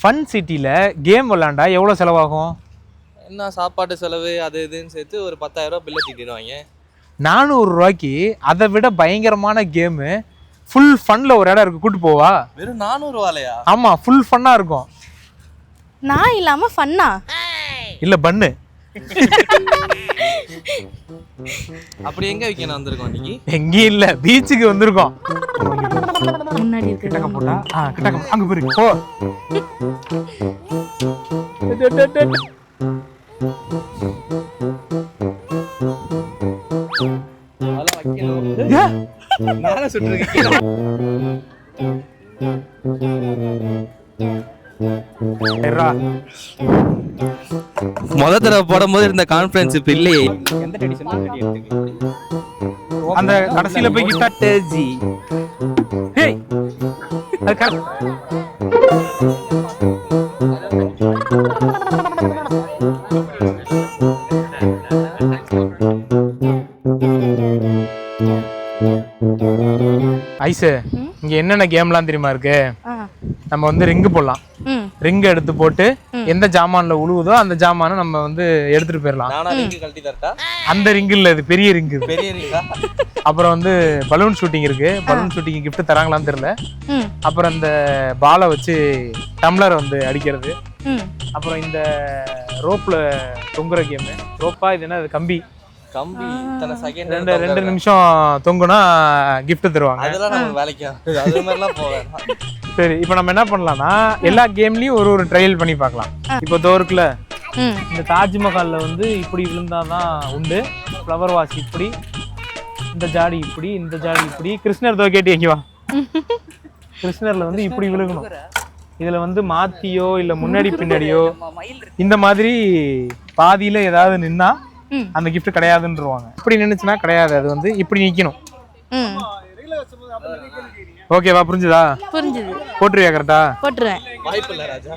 Fun சிட்டியில் game விளாண்டா எவ்வளோ செலவாகும்? என்ன சாப்பாட்டு செலவு அது இதுன்னு சேர்த்து ஒரு 10,000 ரூபா பில்லை தீட்டிடுவாங்க. 400 ரூபாய்க்கு அதை விட பயங்கரமான கேமு ஃபுல் ஃபன்ல ஒரு இடம் இருக்கு, கூட்டு போவா? வெறும் 400 ரூபாலையா? ஆமா, ஃபுல் ஃபன்னா இருக்கும். நான் இல்லாம ஃபன்னா இல்ல பன்னு. அப்படி எங்க வைக்கணும் வந்திருக்கோம் இன்னைக்கு? எங்கேயும் இல்ல, பீச்சுக்கு வந்திருக்கோம். முன்னாடி கிட்டக்க போட்டா கிட்டக்க அங்க போயிரு போ. நானே சுட்டுருக்கேன். முத தடவை போடும்போது இருந்த கான்ஃபரன்ஸ் இப்ப இல்லையே. அந்த கடைசியில போய் கிட்டாஜி ஐசு, இங்க என்னென்ன கேம்லாம் தெரியுமா இருக்கு? நம்ம வந்து ரிங்கு போடலாம். ரிங் எடுத்து போட்டு எந்த ஜாமான்ல உழுவுதோ அந்த ஜாமான நம்ம வந்து எடுத்துட்டு போயிடலாம். அந்த ரிங் இல்ல, இது பெரிய ரிங். அப்புறம் வந்து பலூன் ஷூட்டிங் இருக்கு. பலூன் ஷூட்டிங் கிஃப்ட் தராங்களான்னு தெரியல. அப்புறம் இந்த பாலை வச்சு டம்ளர் வந்து அடிக்கிறது. அப்புறம் இந்த ரோப்ல தொங்குற கேம். ரோப்பா இது என்ன, கம்பி கம்பி இத்தனை செகண்ட் 2 நிமிஷம் தொங்குனா கிஃப்ட் தருவாங்க. அதெல்லாம் நமக்கு வேலைக்கு ஆகாது. அது மாதிரிலாம் போவேன். சரி, இப்போ நம்ம என்ன பண்ணலாம்னா எல்லா கேம்லயும் ஒரு ட்ரையல் பண்ணி பார்க்கலாம். இப்போ தோருக்குல இந்த தாஜ்மஹால்ல வந்து இப்படி விழுந்தாதான் உண்டு, ஃப்ளவர் வாஷ் இப்படி, இந்த ஜாடி இப்படி, இந்த ஜாடி இப்படி. கிருஷ்ணர் தோ கேட்டி எங்க வா. கிருஷ்ணர்ல வந்து இப்படி விழுகணும். இதுல வந்து மாத்தியோ இல்ல முன்னாடி பின்னாடியோ இந்த மாதிரி பாதியில ஏதாவது நின்னா அந்த கிஃப்ட் கிடையாதுன்றவாங்க. இப்படி நின்னுச்சுன்னா கிடையாது, அது வந்து இப்படி நிக்கணும். ஓகேவா? புரிஞ்சுதா? புரிஞ்சுது. போட்டுருவியா? கரெக்டா போட்டுருவேன். வாய்ப்பு இல்ல ராஜா.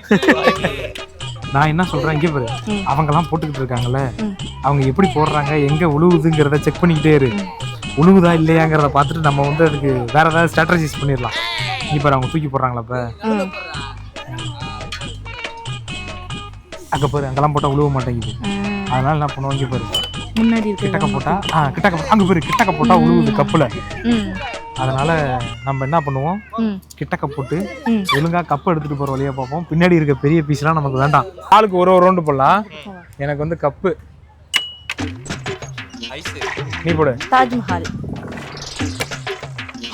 நான் என்ன சொல்றேன், இங்கே பாரு, அவங்க எல்லாம் போட்டுக்கிட்டு இருக்காங்கல்ல, அவங்க எப்படி போடுறாங்க, எங்க உழுவுதுங்கிறத செக் பண்ணிக்கிட்டே இரு. உழுவுதா இல்லையாங்கிறத பார்த்துட்டு நம்ம வந்து அதுக்கு வேற ஏதாவது ஸ்ட்ராட்டஜிஸ் பண்ணிடலாம். இங்க பாரு, அவங்க தூக்கி போடுறாங்களா? இப்ப அங்க பாரு, அங்கெல்லாம் போட்டா உழுவ மாட்டேங்குது. அதனால என்ன பண்ணுவோம், இங்க பாரு, முன்னாடி கிட்டக்க போட்டா அங்க பாரு, கிட்டக்க போட்டா உழுவுது கப்புல. அதனால நம்ம என்ன பண்ணுவோம், கிட்டக்க போட்டு ஒழுங்கா கப்பு எடுத்துட்டு போற வழியா பார்ப்போம். பின்னாடி இருக்க பெரிய பீஸ்லாம் நமக்கு வேண்டாம். ஆளுக்கு ஒரு ரவுண்டு போடலாம். எனக்கு வந்து கப்பு. நீ போடு. தாஜ்மஹால்.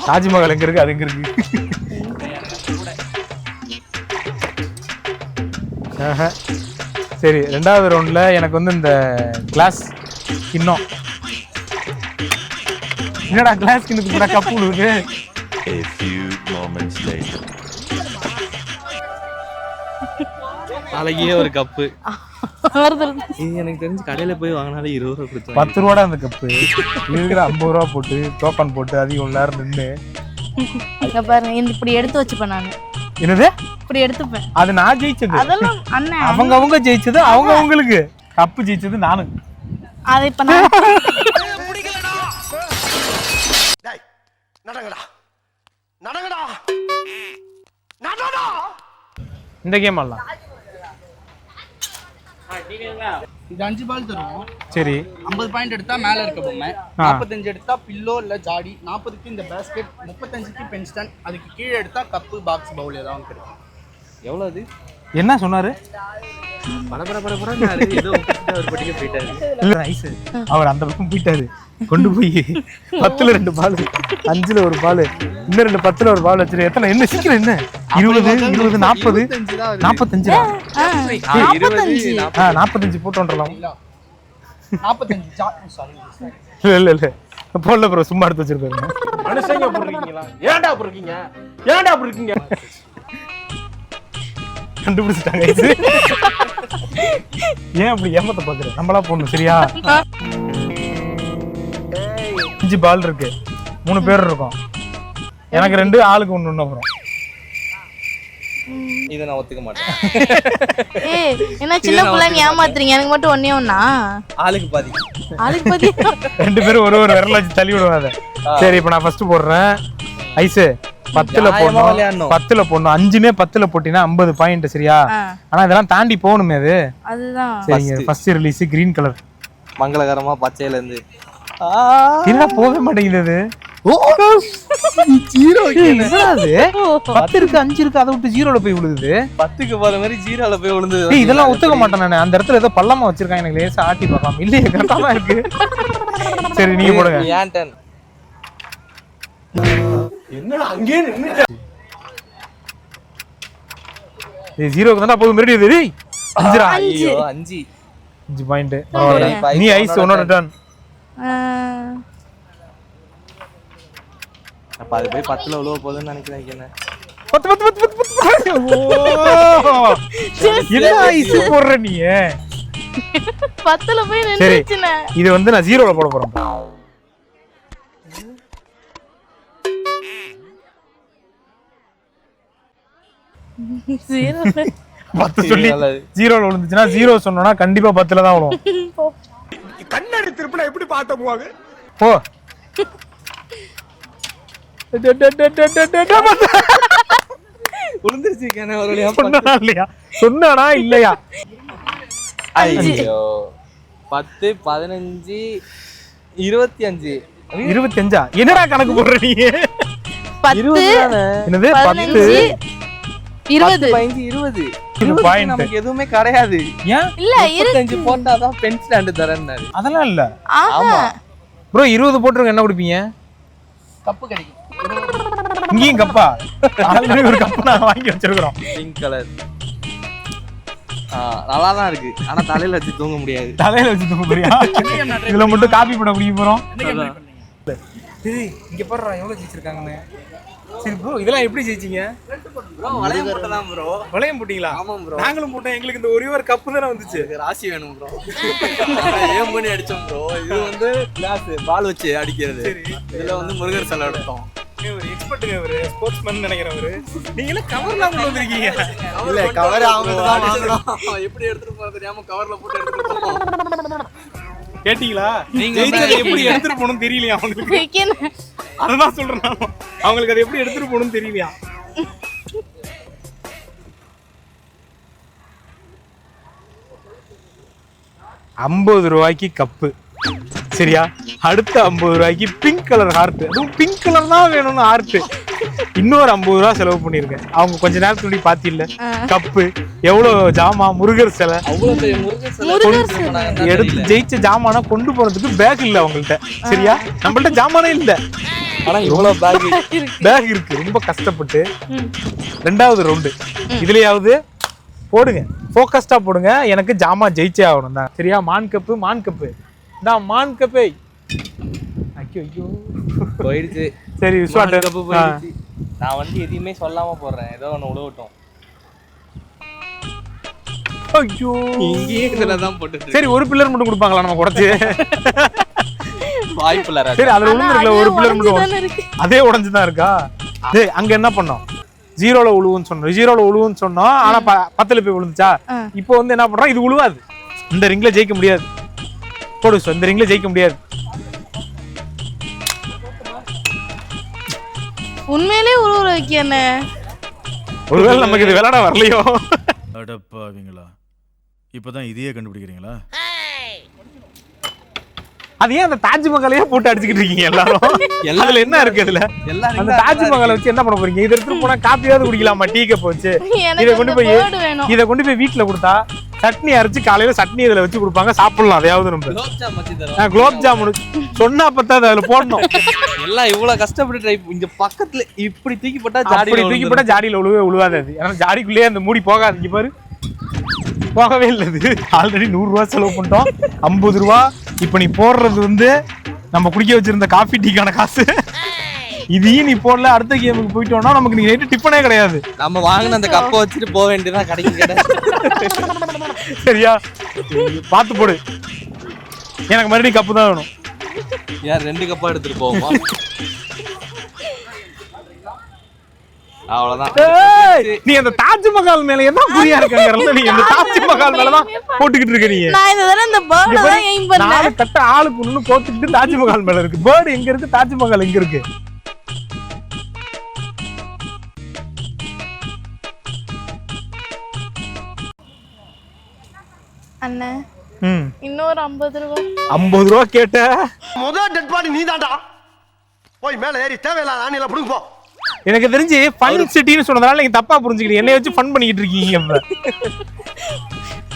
தாஜ்மஹால் எங்க இருக்கு? அது எங்க இருக்கு? சரி, 2வது ரவுண்ட்ல எனக்கு வந்து இந்த கிளாஸ் கிண்ணம். என்னடா கிளாஸ் கிண்ணத்துக்கு கூட cup உழுவுது? A few moments later. அழகிய ஒரு கப்பு. இது எனக்கு தெரிஞ்சு கடையில போய் வாங்கினாலே 20 ரூபா கொடுத்து 10 ரூபாடா அந்த கப்பு. இருக்கிற 50 ரூபா போட்டு டோக்கன் போட்டு அதிகம் நேரம் நின்று பாருங்க, இப்படி எடுத்து வச்சுப்பேன் நானு. என்னது? இப்படி எடுத்துப்பேன். அது நான் ஜெயிச்சது. அதெல்லாம் அண்ணன் அவங்க ஜெயிச்சது, அவங்களுக்கு கப்பு ஜெயிச்சது நானு. அதை இப்ப நான் இந்த கேம் ஆடலாம். இது 5 பால் தருவோம். சரி, 50 பாயிண்ட் எடுத்தா மேல இருக்க பொம்மை, 45 எடுத்தா பில்லோ இல்ல ஜாடி, 40க்கு இந்த பேஸ்கெட், 35க்கு பென் ஸ்டாண்ட், அதுக்கு கீழே எடுத்தா கப்பு பாக்ஸ் பவுல் ஏதாவது கிடைக்கும். எவ்வளவு அது? என்ன சொன்னாரு? அவர் அந்த பக்கம் போயிட்டாரு. கொண்டு போய் 10ல 2 பால், 5ல 1 பால், இன்னும் 2 10ல 1 பால் வச்சிரு. எத்தனை என்ன சீக்கிரம்? என்ன 20 20 40 45 45 போட்டு வந்துடலாம். 45 சாரி இல்ல போடல ப்ரோ, சும்மா எடுத்து வச்சிருப்பாரு. மனுஷங்க போடுறீங்களா? ஏன்டா போடுறீங்க? ஏன்டா போடுறீங்க? கண்டுபிடிச்சிட்டாங்க. ஏன் அப்படி ஏமாத்த பாக்குற? நம்மளா போடணும், சரியா? 5 பால் இருக்கு, 3 பேர் இருக்கோம். எனக்கு 2, ஆளுக்கு 1 அப்புறம் இதை நான் ஒத்துக்க மாட்டேன். என்ன சின்ன பிள்ளைங்க ஏமாத்துறீங்க? எனக்கு மட்டும் ஒன்னே ஒண்ணா? ஆளுக்கு பாதி. ஆளுக்கு பாதி. 2 பேரும் ஒரு விரல வச்சு தள்ளி விடுவாங்க. சரி, இப்போ நான் ஃபர்ஸ்ட் போடுறேன். ஐசு, 10ல போடணும் 10ல போடணும் 5மே 10ல போட்டினா 50 பாயிண்ட் சரியா? ஆனா இதெல்லாம் தாண்டி போகணுமே அது. அதுதான் சரிங்க. ஃபர்ஸ்ட் ரிலீஸ் கிரீன் கலர் மங்களகரமா பச்சையில இருந்து என்ன போக மாட்டேங்குது. ஜீரோ அது 10 இருக்கு 5 இருக்கு அதை விட்டு ஜீரோல போய் விழுகுது. 10க்கு போற மாதிரி ஜீரோல போய் விழுந்தது. இதெல்லாம் ஒத்துக்க மாட்டேன் நானு. அந்த இடத்துல ஏதோ பள்ளமா வச்சிருக்காங்க, எனக்கு லேசா ஆட்டி பார்க்கலாம். இல்லையே கரெக்டா தான் இருக்கு. சரி நீங்க போடுங்க. ஏன் டன் என்னடா அங்கேயே நின்னுட்ட. ஏய் ஜீரோக்கு தான்டா போகுது மறுபடியும் இது. டேய் 5டா. ஐயோ 5 பாயிண்ட். நீ ஐஸ் உன்னோட டர்ன். அப்ப அது போய் 10ல உழுவ போகுதுன்னு நினைக்கிறேன். என்ன 10 என்ன ஐஸ் போடுற நீ? 10ல போய் நின்னுச்சுனே. இது வந்து நான் ஜீரோல போட போறேன். ஜீரோ 10 சொல்லி ஜீரோல விழுந்துச்சுன்னா ஜீரோ சொன்னோம்னா கண்டிப்பா 10ல தான் விழும். கண்ணாடி திருப்பினா எப்படி பாட்ட போவாங்க? போ. விழுந்துருச்சு கேன ஒரு வழியா. சொன்னானா இல்லையா? சொன்னானா இல்லையா? ஐயோ 10 15 25 25 என்னடா கணக்கு போடுற நீ? 10 என்னது 10 20 15 20 இது பாயிண்ட். நமக்கு எதுவுமே கிடையாது. ஏன் இல்ல 25 போட்டாதான் பென் ஸ்டாண்ட் தரேன்னாரு. அதெல்லாம் இல்ல. ஆமா ப்ரோ 20 போட்டுருங்க. என்ன குடிப்பீங்க? கப்பு கிடைக்கும். இங்கேயும் கப்பா? ஆல்ரெடி ஒரு கப் நான் வாங்கி வச்சிருக்கோம். Pink colour. நல்லா தான் இருக்கு. ஆனா தலையில வச்சு தூங்க முடியாது. தலையில வச்சு தூங்க போறியா? இதுல மட்டும் காபி போட குடிக்க போறோம். டேய் இங்க பாருடா எவ்வளவு ஜெயிச்சிருக்காங்கன்னு. சரி ப்ரோ இதெல்லாம் எப்படி ஜெயிச்சீங்க? ப்ரோ வளையம் போட்டலாம் ப்ரோ. வளையம் போட்டீங்களா? ஆமா ப்ரோ. நாங்களும் போட்டோம். எங்களுக்கு இந்த ஒரே ஒரு கப்பு தானே வந்துச்சு. ராசி வேணும் ப்ரோ. ஏம் பண்ணி அடிச்சோம் ப்ரோ. இது வந்து கிளாஸ் பால் வச்சு அடிக்கிறது. இதுல வந்து முருகர் சிலை எடுத்தோம். ஒரு எக்ஸ்பர்ட்டுங்க, ஒரு ஸ்போர்ட்ஸ்மேன் நினைக்கிறவரு. நீங்க எல்லாம் கவர்லாம் கொண்டு வந்திருக்கீங்க. இல்ல கவர் அவங்க தான் வாங்குறோம். எப்படி எடுத்துட்டு போறது தெரியாம கவர்ல போட்டு எடுத்துட்டு போறோம். கேட்டிங்களா? நீங்க எப்படி எடுத்துட்டு போகணும் தெரியலையா அவங்களுக்கு? அதான் சொல்றேன் நான். அவங்களுக்கு அதை எப்படி எடுத்துட்டு போகணும் தெரியலையா? ₹50 கப்பு சரியா? அடுத்த ₹50 பிங்க் கலர் ஹார்ட். அதுவும் பிங்க் கலர் தான் வேணும்னு ஹார்ட். இன்னொரு ₹50 செலவு பண்ணிருக்கேன். அவங்க கொஞ்ச நேரத்துக்கு முன்னாடி பாத்தியில்ல கப்பு எவ்வளவு ஜாமா முருகர் சிலை அவ்வளவு பெரிய முருகர் சிலை எடுத்து ஜெயிச்ச ஜாமானா கொண்டு போறதுக்கு பேக் இல்ல அவங்கள்ட்ட சரியா? நம்மள்ட்ட ஜாமானே இல்ல. ஆனா இவ்வளவு பேக் இருக்கு. ரொம்ப கஷ்டப்பட்டு 2வது ரவுண்டு இதுலயாவது போடுங்க, ஃபோக்கஸ்டா போடுங்க. எனக்கு ஜாமா ஜெயிச்சே ஆகணும் தான் சரியா? மான் கப்பு மான் கப்பே. ஐயோ போயிடுச்சு. சரி கப்பு போயிடுச்சு. நான் வந்து எதையுமே சொல்லாம போடுறேன். ஏதோ ஒண்ணு உழவட்டும். ஐயோ இங்கே இதுலதான் போட்டு. சரி ஒரு பில்லர் மட்டும் கொடுப்பாங்களா நம்ம குறைச்சு? வாய்ப்புல. சரி அதுல விழுந்துருக்கல ஒரு பில்லர் மட்டும். அதே உடஞ்சுதான் இருக்கா? டேய் அங்க என்ன பண்ணோம்? ஜீரோல உழுவுன்னு சொன்னோம். ஆனா 10ல போய் விழுந்துச்சா? இப்போ வந்து என்ன பண்றோம்? இது உழுவாது. இந்த ரிங்ல ஜெயிக்க முடியாது. போடு இந்த ரிங்ல ஜெயிக்க முடியாது. உண்மையிலே உருவ வைக்கனே. ஒருவேளை நமக்கு இது விளையாட வரலையோ? அடப்பாவீங்களா, இப்பதான் இதையே கண்டுபிடிக்கிறீங்களா? அது ஏன் அந்த தாஜ்மஹாலையே போட்டு அடிச்சுக்கிட்டு இருக்கீங்க எல்லாரும்? அதுல என்ன இருக்கு? அதுல அந்த தாஜ்மஹாலை வச்சு என்ன பண்ண போறீங்க? இதை எடுத்துட்டு போனா காப்பியாவது குடிக்கலாமா? டீ கப் வச்சு இதை கொண்டு போய் வீட்டுல கொடுத்தா சட்னி அரைச்சு காலையில சட்னி இதுல வச்சு கொடுப்பாங்க, சாப்பிடலாம். அதையாவது நம்ம குலோப் ஜாமுன் சொன்னா பத்தா அதுல போடணும். எல்லாம் இவ்வளவு கஷ்டப்பட்டு ட்ரை. இங்க பக்கத்துல இப்படி தூக்கி போட்டா ஜாடியில உழுவாது. அது ஏன்னா ஜாடிக்குள்ளேயே அந்த மூடி போகாது. இங்க பாரு போகவே இல்லை. ஆல்ரெடி ₹100 செலவு பண்ணிட்டோம். ₹50. இப்ப நீ போடுறது வந்து நம்ம குடிக்க வச்சிருந்த காஃபி டீக்கான காசு. இதையும் நீ போடல. அடுத்த கேமுக்கு போயிட்டோம்னா நமக்கு நீ நைட்டு டிஃபனே கிடையாது. நம்ம வாங்கின அந்த கப்பை வச்சுட்டு போக வேண்டியதான் கடைக்கு கிடையாது. சரியா? பார்த்து போடு. எனக்கு மறுபடியும் கப்பு தான் வேணும். யார் 2 கப்பா எடுத்துட்டு போவோமா? அவ்வளவுதான். நீ அந்த தாஜ்மஹால் மேல என்ன குறியா இருக்கங்கறல? நீ அந்த தாஜ்மஹால் மேல தான் போட்டுக்கிட்டு இருக்க. நீ நான் இந்த பேர்ட் தான் எய்ம் பண்ணேன். 4 கட்ட ஆளுக்கு ஒண்ணு கோத்துக்கிட்டு தாஜ்மஹால் மேல இருக்கு. பேர்ட் எங்க இருக்கு? தாஜ்மஹால் எங்க இருக்கு? அண்ணே ம் இன்னொரு 50 ரூபா. 50 ரூபா கேட்ட. முதல் டெட் பாடி நீ தான்டா. போய் மேல ஏறி தேவையில்லாத ஆணில புடுங்க போ. எனக்கு தெரிஞ்சு ஃபன் சிட்டின்னு சொன்னதால நீங்க தப்பா புரிஞ்சுக்கிறீங்க. என்னைய வச்சு ஃபன் பண்ணிக்கிட்டு இருக்கீங்க இப்ப.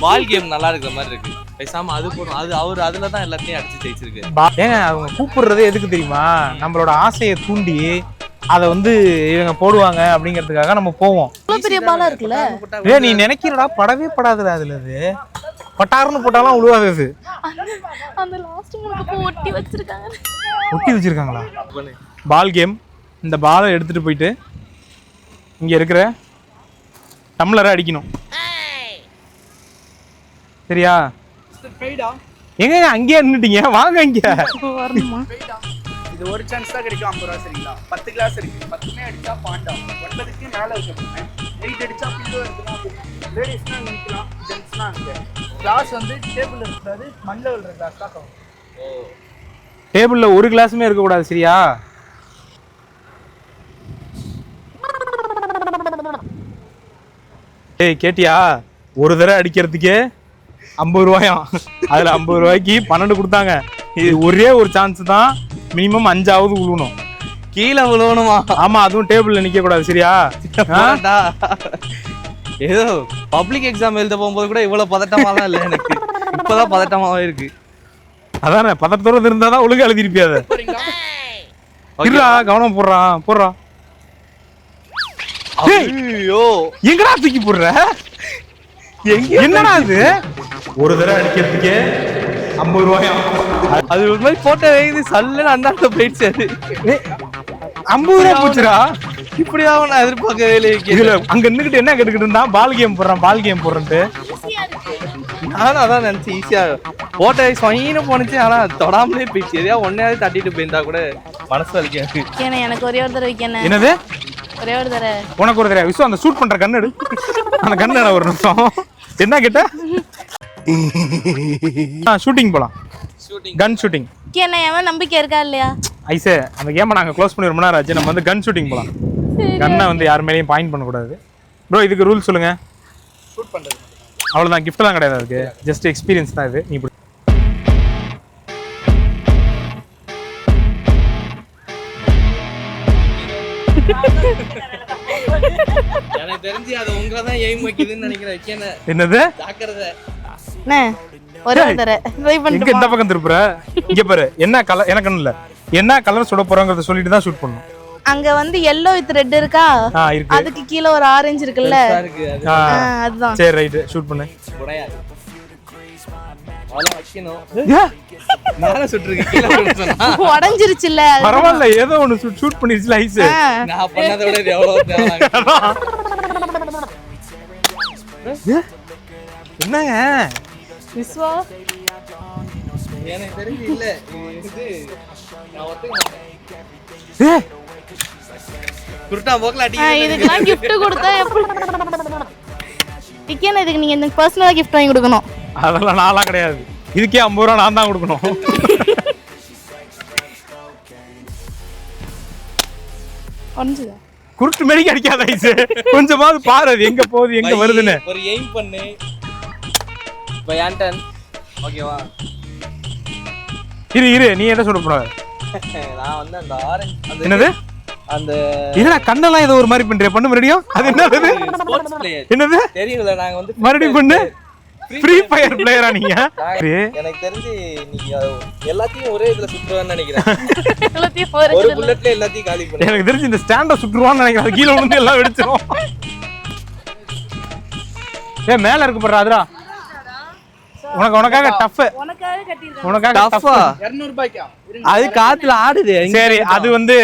பால் கேம் நல்லா இருக்கிற மாதிரி இருக்கு. பேசாம அது போடும். அது அவர் அதுல தான் எல்லாத்தையும் அடிச்சு ஜெயிச்சிருக்கு. ஏங்க அவங்க கூப்பிடுறது எதுக்கு தெரியுமா? நம்மளோட ஆசையை தூண்டி அதை வந்து இவங்க போடுவாங்க அப்படிங்கிறதுக்காக நம்ம போவோம். இவ்வளவு பெரிய பாலா இருக்குல்ல. நீ நினைக்கிறடா படவே படாதுடா அதுல. அது பட்டாருன்னு போட்டாலும் உழுவாது. அது அந்த லாஸ்ட் முழுக்க ஒட்டி வச்சிருக்காங்க. ஒட்டி வச்சிருக்காங்களா? Ball game. இந்த பாலை எடுத்துட்டு போயிட்டு இங்க இருக்கிற டம்ளரை அடிக்கணும். சரியா? எங்க அங்கேயே நின்னுட்டீங்க, வாங்க இங்க. வரணுமா? இது ஒரு சான்ஸ் தான் கிடைக்கும். 50 ரூபா சரிங்களா? 10 கிளாஸ் இருக்கு. 10மே அடிச்சா பாயிண்ட் ஆகும். 9க்கு மேல வைக்கணும். 8 அடிச்சா பில்லோ எடுக்கலாம். லேடிஸ்னா நிக்கலாம், ஜென்ட்ஸ்னா அங்க. கிளாஸ் வந்து டேபிள்ல இருக்காது, மண்ணில் விழுற கிளாஸ் தான் கவனம். டேபிள்ல ஒரு கிளாஸுமே இருக்க கூடாது. சரியா? ஏய் கேட்டியா? ஒரு தடவை அடிக்கிறதுக்கே 50 ரூபாயாம். அதுல 50 ரூபாய்க்கு 12 கொடுத்தாங்க. இது ஒரே ஒரு சான்ஸ் தான். மினிமம் 5ஆவது விழுவணும். கீழே விழுவணுமா? ஆமா, அதுவும் டேபிள்ல நிக்க கூடாது. சரியா? ஏதோ பப்ளிக் எக்ஸாம் எழுத போகும்போது கூட இவ்வளவு பதட்டமாலாம் இல்லை எனக்கு. இப்பதான் பதட்டமாவே இருக்கு. அதானே, பதட்டத்தோட இருந்தாதான் ஒழுங்கா எழுதிருப்பியா? கவனம் போடுறா. ஐயோ, எங்கடா தூக்கி போடுற? என்னடா இது? ஒரு தடவை அடிக்கிறதுக்கே 50 ரூபாயா? அது ஒரு மாதிரி போட்டோ வைக்குது. சல்லுன்னு அந்தாண்ட போயிடுச்சு. அது 50 ரூபா போச்சுடா. இப்படியாவும் நான் எதிர்பார்க்கவே இல்லை. இதுல அங்க நின்னுக்கிட்டு என்ன கேட்டுக்கிட்டு இருந்தா? பால் கேம் போடுறேன்ட்டு. நானும் அதான் நினைச்சு ஈஸியா போட்டோ சொயின்னு போனுச்சு. ஆனா தொடாமலே போயிடுச்சு. எதையா ஒன்னையாவது தட்டிட்டு போயிருந்தா கூட மனசு வலிக்காது. எனக்கு ஒரே ஒரு தடவை வைக்கணும். என்னது? ஒரே ஒரு தடவை. உனக்கு ஒரு தடவை விசு அந்த ஷூட் பண்ற கண்ணு எடு. அந்த கண்ணு ஒரு நிமிஷம். என்ன கேட்ட? ஷூட்டிங் போலாம். Gun shooting. எவன் நம்பிக்கை இருக்கா இல்லையா? ஐசே, அந்த கேமை நாங்கள் க்ளோஸ் பண்ணி ரொம்ப நேரம் ஆச்சு. நம்ம வந்து கன் ஷூட்டிங் போகலாம். கன்னை வந்து யார் மேலேயும் பாயிண்ட் பண்ணக்கூடாது. ப்ரோ இதுக்கு ரூல் சொல்லுங்க. ஷூட் பண்றது அவ்வளோதான். கிஃப்ட்லாம் கிடையாது. அதுக்கு ஜஸ்ட் எக்ஸ்பீரியன்ஸ் தான் இது. நீ இப்படி எனக்கு தெரிஞ்சு அது உங்களை தான் எய்ம் வைக்குதுன்னு நினைக்கிறேன். என்னது? ஜாக்கிரதை. ஒரே ஒரு தடவை ட்ரை இங்க பண்ணிட்டு இந்த பக்கம் திருப்புற. இங்க பாரு, என்ன கலர் எனக்கு இல்ல, என்ன கலர் சுட போறோங்கிறத சொல்லிட்டு தான் ஷூட் பண்ணணும். அங்க வந்து yellow with red இருக்கா? இருக்கு. அதுக்கு கீழ ஒரு ஆரஞ்சு இருக்குல்ல, அதுதான். சரி ரைட், ஷூட் பண்ணு. உடையாது. அவ்வளவு வைக்கணும். நானே சுட்டுருக்கேன். கீழே விழுந்து சொன்னா உடைஞ்சிருச்சுல. பரவாயில்ல, ஏதோ ஒன்னு ஷூட் பண்ணிருச்சுல ஐஸ். நான் பண்ணதை விட இது எவ்வளவு தேவை. என்னங்க விஸ்வா? எனக்கு தெரிஞ்சு இல்ல. இது நான் ஒத்துக்க மாட்டேன். குருட்டா போக்கல அடி. இதுக்கெல்லாம் gift கொடுத்தா எப்படி? டிக்கேன இதுக்கு நீங்க எனக்கு பர்சனலா gift வாங்கி கொடுக்கணும். அதெல்லாம் நான்லாம் கிடையாது. இதுக்கே 50 ரூபா நான் தான் கொடுக்கணும். ஒன்றுதா குருட்டு மெடிக்கு அடிக்காத ஐஸ். கொஞ்சமாவது பாரு அது எங்க போகுது, எங்க வருதுன்னு. ஒரு எய்ம் பண்ணு. இப்போ ஆண்டன் ஓகேவா? இரு நீ என்ன சொல்ல போற? நான் வந்து அந்த ஆரஞ்சு என்னது? அந்த என்னடா கண்ணெல்லாம் ஏதோ ஒரு மாதிரி பண்றியா? பண்ணு மறுபடியும். அது என்னது? Sports player. என்னது? தெரியும்ல, நாங்க வந்து மறுபடியும் பண்ணு. ஃப்ரீ ஃபயர் பிளேயரா நீங்க? எனக்கு தெரிஞ்சு நீங்க எல்லாத்தையும் ஒரே இதுல சுற்றுவான்னு நினைக்கிறேன். எல்லாத்தையும் ஒரு புல்லட்ல எல்லாத்தையும் காலி பண்ணு. எனக்கு தெரிஞ்சு இந்த ஸ்டாண்ட சுற்றுவான்னு நினைக்கிறேன். கீழ விழுந்து எல்லாம் வெடிச்சிரும். மேல இருக்கு பாரு அதுடா. உனக்காக டஃப். உனக்காக டஃப். 200 ரூபாய்க்கா? அது காத்துல ஆடுது. சரி அது வந்து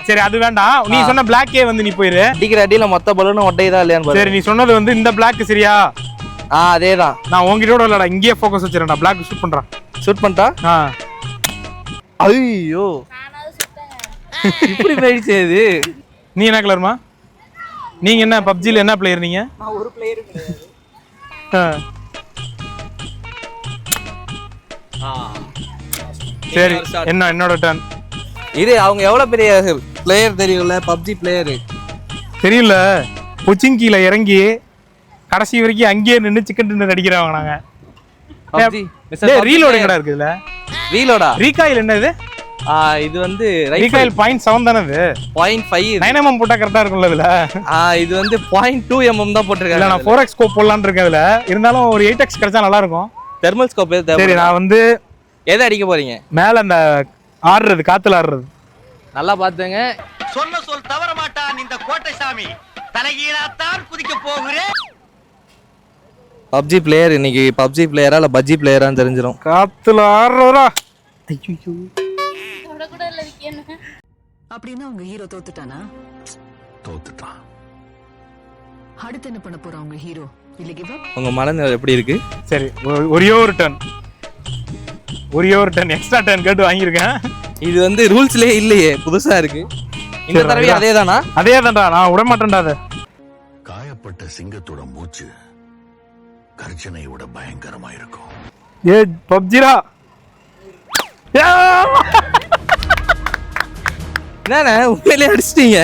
சரி அது வேண்டாம். நீ சொன்ன பிளாக்கே வந்து நீ போயிரு. அடிக்கிற அடியில மொத்த பலூனும் ஒட்டையதா இல்லையான்னு பாரு. சரி நீ சொன்னது வந்து இந்த பிளாக் சரியா? அதேதான். நான் உங்ககிட்ட இல்லடா, இங்கேயே ஃபோக்கஸ் வச்சிரேன்டா. பிளாக் ஷூட் பண்றான். ஷூட் பண்ணிட்டா? ஐயோ இப்படி போயிடுச்சு இது. நீ என்ன கலர்மா? நீங்க என்ன பப்ஜில என்ன பிளேயர் நீங்க? நான் ஒரு பிளேயர் கிடையாது. சரி என்னோட டர்ன். இது அவங்க எவ்வளவு பெரிய பிளேயர் தெரியும்ல, பப்ஜி பிளேயர். தெரியல, கொச்சின் கீழே இறங்கி கடைசி வரைக்கும் அங்கேயே நின்று சிக்கன் டின்னர் அடிக்கிறவங்க நாங்க. PUBG டேய் ரீலோட் எங்கடா இருக்குதுல? ரீலோடா? ரீகாயில் என்ன இது? இது வந்து ரீகாயில் 0.7 தானே இது? 0.5. 9mm போட்டா கரெக்டா இருக்கும்ல இதுல? இது வந்து 0.2mm தான் போட்டிருக்காங்க. இல்ல நான் 4x ஸ்கோப் போடலாம்னு இருக்கேன் இதுல. இருந்தாலும் ஒரு 8x கிடைச்சா நல்லா இருக்கும். தெர்மல் ஸ்கோப் சரி நான் வந்து எதை அடிக்க போறீங்க? மேல அந்த ஆடுறது காத்துல ஆடுறது. நல்லா பாத்துங்க. சொன்ன சொல் தவற மாட்டான் இந்த கோட்டை சாமி. தலைகீழாத்தான் குதிக்க போகிறேன். PUBG பிளேயர் இன்னைக்கு PUBG பிளேயரா இல்ல பஜ்ஜி பிளேயரான்னு தெரிஞ்சிரும். காத்துல ஆடுறவரா? ஐயோ. கூட இல்ல விக்கேன்னு. அப்படின்னா உங்க ஹீரோ தோத்துட்டானா? தோத்துட்டான். அடுத்து என்ன பண்ண போறா உங்க ஹீரோ? இல்ல கிவ் அப்? உங்க மனநிலை எப்படி இருக்கு? சரி ஒரே ஒரு டர்ன் எக்ஸ்ட்ரா டர்ன் கேட்டு வாங்கியிருக்கேன். இது வந்து ரூல்ஸ்லயே இல்லையே, புதுசா இருக்கு. இந்த தடவை அதேதானா? அதே தான்டா, நான் விட மாட்டேன்டா அதை. காயப்பட்ட சிங்கத்தோட மூச்சு கர்ஜனையை விட பயங்கரமா இருக்கும். ஏ பப்ஜிரா என்னண்ணே உண்மையிலே அடிச்சிட்டீங்க?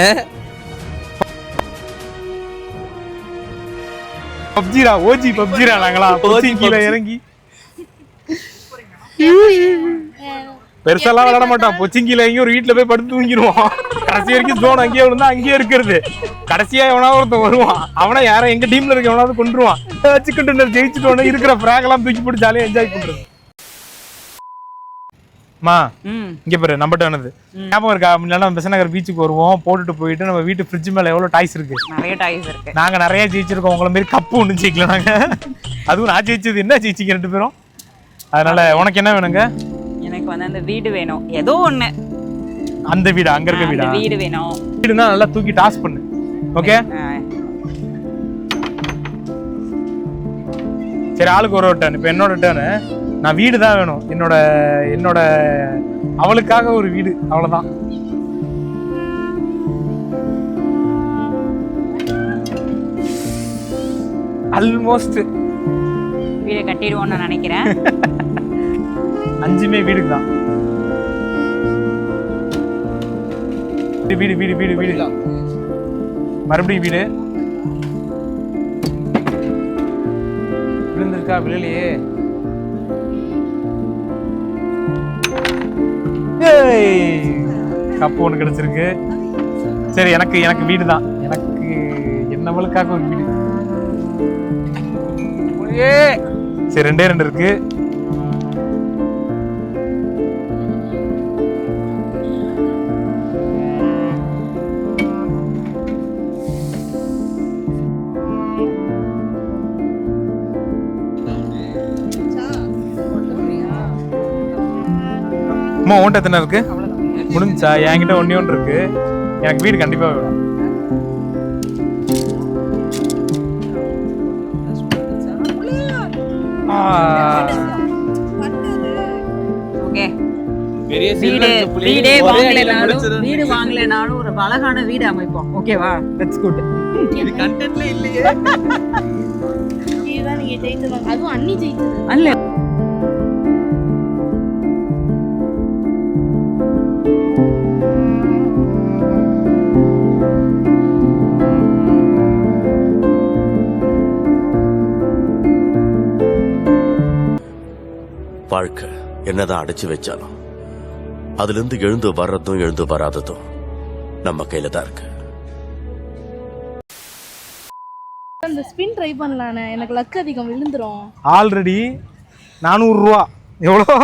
பப்ஜிரா ஓஜி பப்ஜிரா நாங்களா கீழே இறங்கி பெருசாலாம் விளையாட மாட்டோம். பொச்சிங்கில எங்கேயும் ஒரு வீட்டுல போய் படுத்து தூங்கிடுவோம். கடைசி வரைக்கும் ஜோன் அங்கேயே விழுந்தா அங்கேயே இருக்கிறது. கடைசியா எவனாவது ஒருத்தன் வருவான், அவனா யாரும் எங்க டீம்ல இருக்க எவனாவது கொண்டுருவான். சிக்கன் டின்னர் ஜெயிச்சுட்டு இருக்கிற ஃபிராக் எல்லாம் தூக்கி போட்டு ஜாலியா என்ஜாய் பண்றது. மா இங்க பாரு நம்ம டர்னது ஞாபகம் இருக்கா? முன்னாடி நம்ம பெசநகர் பீச்சுக்கு வருவோம், போட்டுட்டு போயிட்டு நம்ம வீட்டு ஃப்ரிட்ஜ் மேல எவ்வளவு டாய்ஸ் இருக்கு. நிறைய டாய்ஸ் இருக்கு. நாங்க நிறைய ஜெயிச்சிருக்கோம். உங்களை மாரி கப்பு ஒண்ணு ஜெயிக்கல நாங்க. அதுவும் நான் ஜெயிச்சது என்ன ஜெயிச்சிங்க 2 பேரும். அதனால உனக்கு என்ன வேணுங்க? எனக்கு வந்து அந்த வீடு வேணும், ஏதோ ஒண்ணு. அந்த வீடு அங்க இருக்க வீடா? வீடு வேணும். வீடுனா நல்லா தூக்கி டாஸ் பண்ணு. ஓகே சரி, ஆளுக்கு ஒரு டர்ன். இப்போ என்னோட டர்னு. நான் வீடு தான் வேணும். என்னோட அவளுக்காக ஒரு வீடு, அவ்வளவுதான். ஆல்மோஸ்ட் வீடு கட்டிடுவோம்னு நான் நினைக்கிறேன். 5மே வீடுக்கு தான். வீடு வீடு வீடு வீடு மறுபடியும் வீடு. விழுந்திருக்கா? விழலையே. கப்பு ஒண்ணு கிடைச்சிருக்கு. சரி எனக்கு வீடு தான். எனக்கு என்னவளுக்காக ஒரு வீடு. சரி 2 இருக்கு. அம்மா உன்ட்ட எத்தனை இருக்கு? முடிஞ்சா? என்கிட்ட ஒண்ணு இருக்கு. எனக்கு வீடு கண்டிப்பா வேணும். ஓகே வீடு வாங்கலைனாலும் ஒரு அழகான வீடு அமைப்போம். ஓகேவா? That's good. இது கண்டென்ட்ல இல்லையே. இதுதான் நீங்க ஜெயிச்சது. அதுவும் அண்ணி ஜெயிச்சது. அல்ல வாழ்க்கை என்னதான் அடைச்சு வச்சாலும் அதுல இருந்து எழுந்து வர்றதும் எழுந்து வராததும் நம்ம கையில தான் இருக்கு. அந்த ஸ்பின் ட்ரை பண்ணலானே, எனக்கு லக் அதிகம், விழுந்துரும். ஆல்ரெடி 400 ரூபா. எவ்வளோ?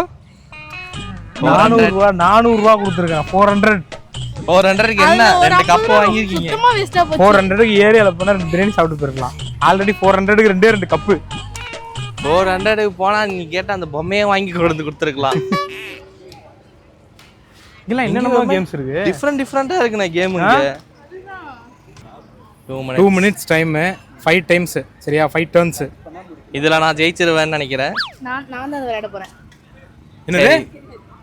400 ரூபா கொடுத்துருக்கேன். 400க்கு என்ன 2 கப் வாங்கிருக்கீங்க? சும்மா வேஸ்டா போச்சு. 400க்கு ஏரியால போனா பிரியாணி சாப்பிட்டு போயிருக்கலாம். Already 400க்கு 2 cup. 400க்கு போனா நீ கேட்ட அந்த பொம்மையை வாங்கி கொண்டு கொடுத்துருக்கலாம். இல்ல என்னென்ன கேம்ஸ் இருக்கு? டிஃபரெண்டா இருக்குண்ணா கேமுங்க. 2 minutes டைம், 5 times. சரியா? 5 turns. இதுல நான் ஜெயிச்சிருவேன்னு நினைக்கிறேன். நான் தான் விளையாட போறேன். என்னது?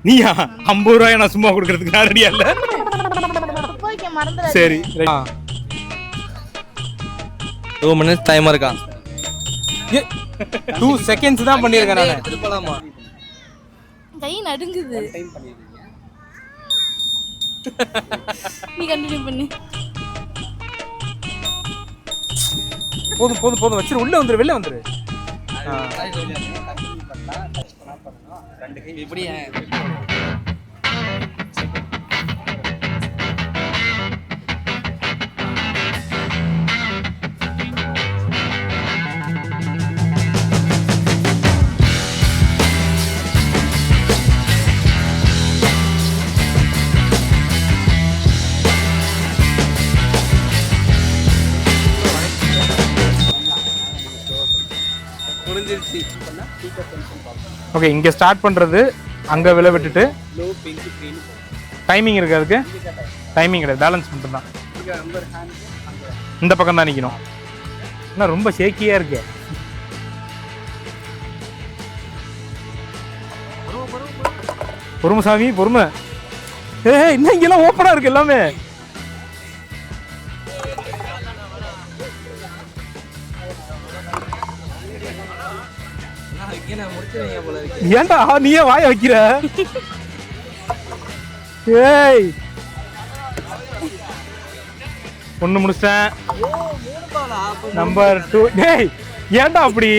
நீயா? 50 ரூபாய் நான் சும்மா கொடுக்கறதுக்கு நான் ரெடியா இல்ல. போய்க்க மறந்துடாத. சரி 2 minutes டைம் இருக்கா? 2 seconds தான் பண்ணிருக்கேன் நானு. போலாமா? கை நடுங்குது. நீ கண்டினியூ பண்ணு. போதும் வச்சிரு. உள்ள வந்துரு, வெளில வந்துரு. இப்படி முடிஞ்சிருச்சு. ஓகே, இங்கே ஸ்டார்ட் பண்ணுறது அங்கே விழ விட்டுட்டு டைமிங் இருக்கு. அதுக்கு டைமிங் கிடையாது, பேலன்ஸ் மட்டும்தான். இந்த பக்கம் தான் நிற்கணும். ஆனால் ரொம்ப ஷேக்கியாக இருக்கு. பொறுமை சாமி, பொறுமை. இன்னும் இங்கெல்லாம் ஓப்பனாக இருக்கு எல்லாமே. ஏன்டா நீயே வாய வைக்கிற? ஏய், ஒண்ணு முடிச்சிட்டேன். நம்பர் 2. டேய் ஏன்டா அப்படி?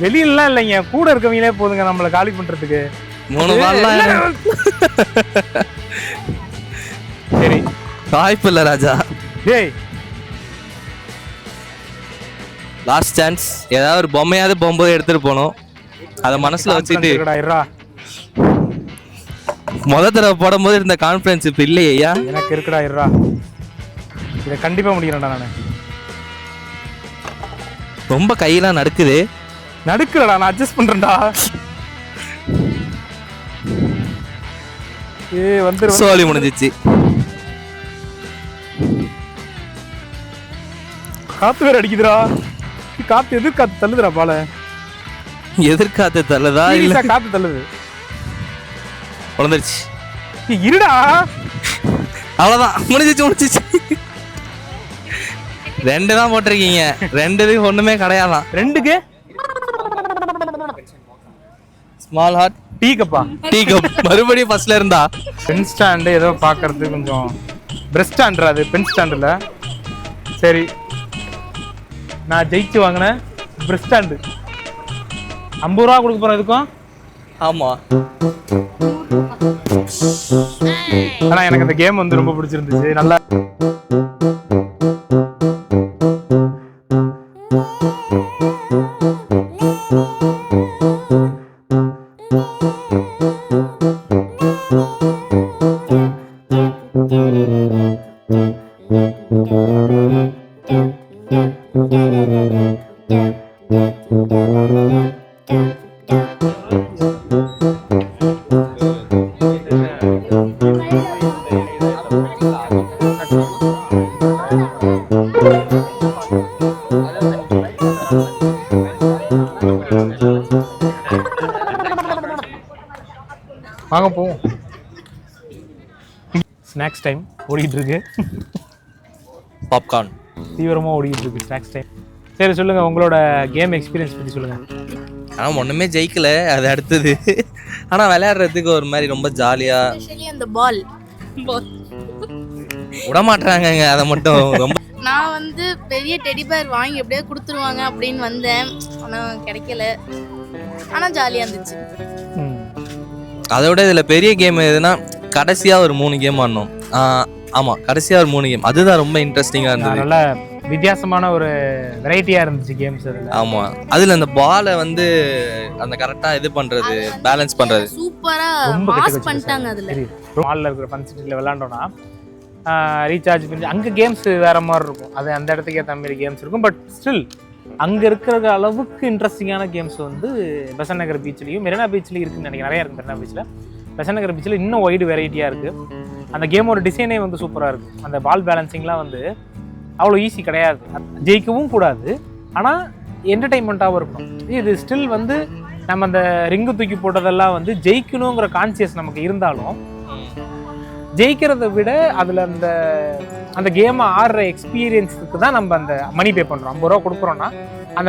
வெளியிலலாம் இல்லைங்க, கூட இருக்கவங்களே போதுங்க நம்மளை காலி பண்றதுக்கு. 3 பால்லாம் சரி, வாய்ப்பு இல்லை ராஜா. டேய் லாஸ்ட் சான்ஸ். ஏதாவது ஒரு பொம்மையாவது போகும்போது எடுத்துட்டு போகணும். அதை மனசுல வச்சுட்டு முதல் தடவை போடும்போது இருந்த கான்ஃபிடன்ஸ் இப்ப இல்லையா? எனக்கு இருக்குடா. இருடா, இதை கண்டிப்பா முடிக்கிறேன்டா நானு. ரொம்ப கையெல்லாம் நடுக்குது. நடுக்குறடா, நான் அட்ஜஸ்ட் பண்றேன்டா. வந்துரு. சோலி முடிஞ்சிச்சு. காத்து வேற அடிக்குதுடா. காத்து எதிர்காத்து தள்ளுதுடா பால. எதிர்காத்து தள்ளுதா இல்ல காத்து தள்ளுது? உடந்துருச்சு. இருடா, அவ்வளவுதான், முடிஞ்சிச்சு. 2 தான் போட்டிருக்கீங்க. 2க்கு ஒண்ணுமே கிடையாதான். 2க்கு ஸ்மால் ஹார்ட் டீ கப்பா. டீ கப் மறுபடியும் ஃபர்ஸ்ட்ல இருந்தா. பென் ஸ்டாண்டு ஏதோ பார்க்கறதுக்கு கொஞ்சம் பிரஸ்ட் ஸ்டாண்டர். அது பென் ஸ்டாண்டில். சரி, நான் ஜெயிச்சு வாங்கினேன் பிரஸ்ட் ஸ்டாண்டு. 50 ரூபா கொடுக்க போகிறேன் இதுக்கும். ஆமா, ஆனால் எனக்கு இந்த கேம் வந்து ரொம்ப பிடிச்சிருந்துச்சு. நல்லா வாங்க போவோம். ஸ்நாக்ஸ் டைம் ஓடிட்டு இருக்கு. பாப்கார்ன் தீவிரமாக ஓடிட்டு இருக்கு ஸ்நாக்ஸ் டைம். சரி சொல்லுங்க, உங்களோட கேம் எக்ஸ்பீரியன்ஸ் பற்றி சொல்லுங்க. ஆனால் ஒன்றுமே ஜெயிக்கல, அது அடுத்தது. ஆனால் விளையாடுறதுக்கு ஒரு மாதிரி ரொம்ப ஜாலியாக. அந்த பால் விடமாட்டுறாங்க. அதை மட்டும் ரொம்ப நான் வந்து பெரிய டெடி பேர் வாங்கி எப்படியே கொடுத்துருவாங்க அப்படின்னு வந்தேன். ஆனால் கிடைக்கல. ஆனால் ஜாலியாக இருந்துச்சு. அதை விட இதில் பெரிய கேம் எதுனா கடைசியாக ஒரு 3 கேம் ஆடணும். ஆமாம், கடைசியாக ஒரு 3 கேம். அதுதான் ரொம்ப இன்ட்ரெஸ்டிங்காக இருந்தது. நல்ல வித்தியாசமான ஒரு வெரைட்டியாக இருந்துச்சு கேம்ஸ் அதில். ஆமாம், அதில் அந்த பாலை வந்து அந்த கரெக்டாக இது பண்ணுறது, பேலன்ஸ் பண்ணுறது சூப்பராக பாஸ் பண்ணிட்டாங்க. அதில் மாலில் இருக்கிற ஃபன் சிட்டியில் விளாண்டோன்னா ரீசார்ஜ் பண்ணி அங்கே கேம்ஸ் வேறு மாதிரி இருக்கும். அது அந்த இடத்துக்கு ஏற்ற மாதிரி கேம்ஸ் இருக்கும். பட் ஸ்டில் அங்கே இருக்கிற அளவுக்கு இன்ட்ரெஸ்டிங்கான கேம்ஸ் வந்து பெசன்ட் நகர் பீச்லேயும் மெரினா பீச்லேயும் இருக்குன்னு நினைக்கிறேன். நிறையா இருக்குது மெரினா பீச்சில். பெசன்ட் நகர் பீச்சில் இன்னும் ஒய்டு வெரைட்டியாக இருக்குது. அந்த கேமோட டிசைனே வந்து சூப்பராக இருக்குது. அந்த பால் பேலன்சிங்லாம் வந்து அவ்வளோ ஈஸி கிடையாது. ஜெயிக்கவும் கூடாது, ஆனால் என்டர்டெயின்மெண்ட்டாகவும் இருக்கணும். இது ஸ்டில் வந்து நம்ம அந்த ரிங்கு தூக்கி போட்டதெல்லாம் வந்து ஜெயிக்கணுங்கிற கான்சியஸ் நமக்கு இருந்தாலும், ஜெயிக்கிறத விட அதில் அந்த கேமை ஆடுற எக்ஸ்பீரியன்ஸுக்கு தான் நம்ம அந்த மணி பே பண்ணுறோம். 50 ரூபா கொடுக்குறோன்னா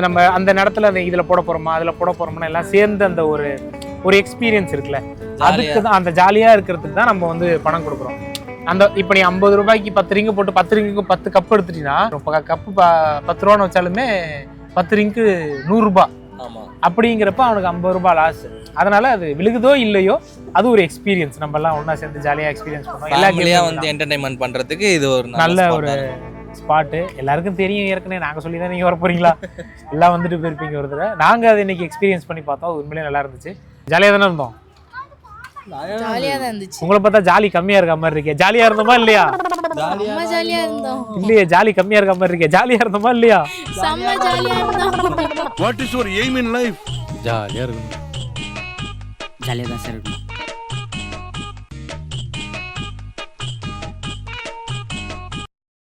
நம்ம அந்த நேரத்தில் அந்த இதில் போட போகிறோமா அதில் போட போகிறோம்னா எல்லாம் சேர்ந்து அந்த ஒரு எக்ஸ்பீரியன்ஸ் இருக்குல்ல, அதுக்கு தான், அந்த ஜாலியாக இருக்கிறதுக்கு தான் நம்ம வந்து பணம் கொடுக்குறோம். அந்த இப்போ நீ 50 ரூபாய்க்கு 10 ரிங்கு போட்டு 10 ரிங்குக்கு 10 கப் எடுத்துட்டீங்கன்னா, கப்பு 10 ரூபான்னு வச்சாலுமே 10 ரிங்கு 100 ரூபாய். அப்படிங்கிறப்ப அவனுக்கு 50 ரூபாய் லாஸ். அதனால அது விழுகுதோ இல்லையோ அது ஒரு எக்ஸ்பீரியன்ஸ். நம்ம எல்லாம் ஒண்ணா சேர்ந்து ஜாலியா எக்ஸ்பீரியன்ஸ் பண்ணுவோம். ஃபேமிலியா வந்து என்டர்டைன்மெண்ட் பண்றதுக்கு இது ஒரு நல்ல ஒரு ஸ்பாட்டு. எல்லாருக்கும் தெரியும், ஏற்கனவே நாங்க சொல்லி தான் நீங்க வர போறீங்களா, எல்லாம் வந்துட்டு போயிருப்பீங்க ஒரு தடவை. நாங்க அதை இன்னைக்கு எக்ஸ்பீரியன்ஸ் பண்ணி பார்த்தோம். உண்மையிலேயே நல்லா இருந்துச்சு. ஜாலியா தானே இருந்தோம். ஜாலியா தான் இருந்துச்சு. உங்களை பார்த்தா ஜாலி கம்மியா இருக்க மாதிரி இருக்கே. ஜாலியா இருந்தோமா இல்லையா? செம்ம ஜாலியா இருந்தோம். இல்லையே, ஜாலி கம்மியா இருக்க மாதிரி இருக்கே. ஜாலியா இருந்தோமா இல்லையா? செம்ம ஜாலியா இருந்தோம். What is your aim in life? ஜாலியா இருக்கும். ஜாலியாக தான் சார் இருக்கும்.